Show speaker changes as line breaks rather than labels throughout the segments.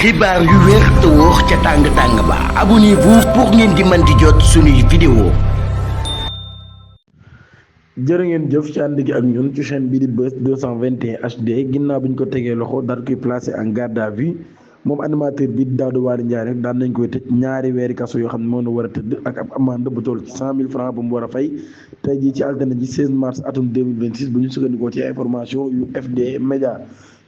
xibaar yu wér te wóor ca tàng tàng ba abonnez-vous pour ngeen di mën di jot suñuy vidéo.
jërë ngeen jëf ci ànd gi ak ñun ci chaîne bi di Buzz 221 HD ginnaaw bi ñu ko tegee loxo daal koy placé en garde à vue moom animateur bi Daouda Waly Ndiaye rek daan nañ koy tëj ñaari weeri kaso yoo xam ne moom la war a tëdd ak ab amende bu toll ci 100 000 francs bu mu war a fay tey jii ci altine ji 16 mars atum 2026 bu ñu sukkandikoo ci information yu FD Média.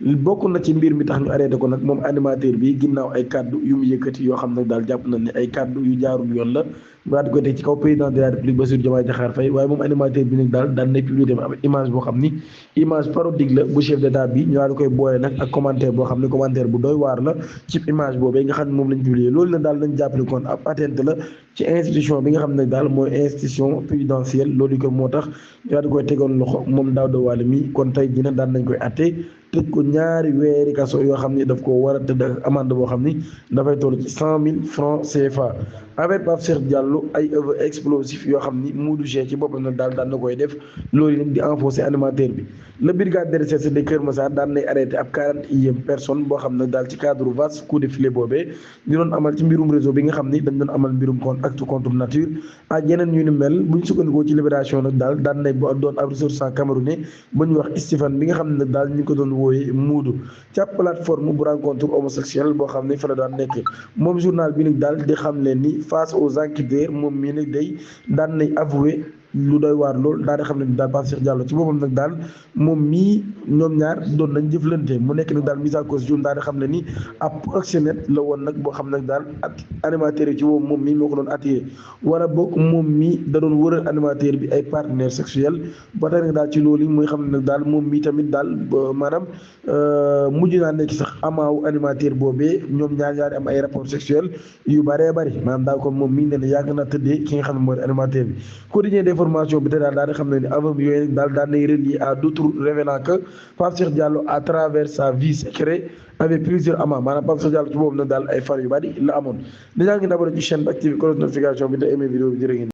bokk na ci mbir mi tax ñu arrêté ko nag moom animateur bi ginnaaw ay kaddu yu mu yëkkati yoo xam ne daal jàpp na ne ay kaddu yu jaarul yoon la mu daal di koy teg ci kaw président de la république Bassirou Diomaye Diakhar Faye waaye moom animateur bi nag daal daan nay publier tamit ab image boo xam ni image parodique la bu chef d'état bi ñu daal di koy boole nag ak commentaire boo xam ne commentaire bu doy waar la ci image boobee nga xam ne moom lañ publier loolu nag daal lañ jàppale kon ab atteinte la ci institution bi nga xam ne daal mooy institution présidentielle loolu ko moo tax ñu daal di koy tegoon loxo moom Daouda Waly mi kon tey jii nag daan nañ koy atte tëj ko ñaari weeri kaso yoo xam ni daf ko war a tëdd ak amende boo xam ni dafay toll ci 100 000 francs CFA avec Pape Cheikh Diallo ay œuvre explosif yoo xam ni Modou G ci boppam nag daal daan na koy def loolu nag di enforcer animateur bi le brigade de recherche de Kër Massar daan nay arrêté ab 41e personne boo xam ne daal ci cadre vaste coup de filet boobee ñu doon amal ci mbirum réseau bi nga xam ni dañ doon amal mbirum acte contre nature ak yeneen yu ni mel bu ñu sukkandikoo ci libération nag daal daan nay doon ab ressortissant camerounais ba ñu wax Stéphane bi nga xam ne nag daal ñu ko doon wooye muudu ca plateforme bu rencontre homosexuelle boo xam ne fa la daan nekk moom journal bi nag daal di xam leen ni face aux enquêteurs moom mii nag day daan nay avoué lu doy waar lool daal di xam ne daal Pape Cheikh Diallo ci boppam nag daal moom mii ñoom ñaar doon nañ jëflante mu nekk nag daal mise en cause daal di xam ne ni ab proxénète la woon nag boo xam nag daal ak animateur yi ci moom mii moo ko doon attiré wala boog moom mii da doon wëral animateur bi ay partenaires sexuels ba tey nag daal ci loolu yi muy xam ne nag daal moom mii tamit daal maanaam mujj naa nekk sax amaawu animateur boobee ñoom ñaari am ay rapport sexuel yu bëree bëri maanaam daal kon moom mii nee na yàgg na tëddee ki nga xam ne mooy animateur bi quotidien d'information bi te daal di xam ne ni avant yooyu nag daal daan nay relier à d'autres révélant que Pape Cheikh Diallo à travers sa vie secrète avec plusieurs amants maanaam Pape Cheikh Diallo ci boobu nag daal ay fan yu bëri la amoon dèjà ngeen abonné ci chaîne bi activé cloche notification bi te aimé vidéo bi jërë ngeen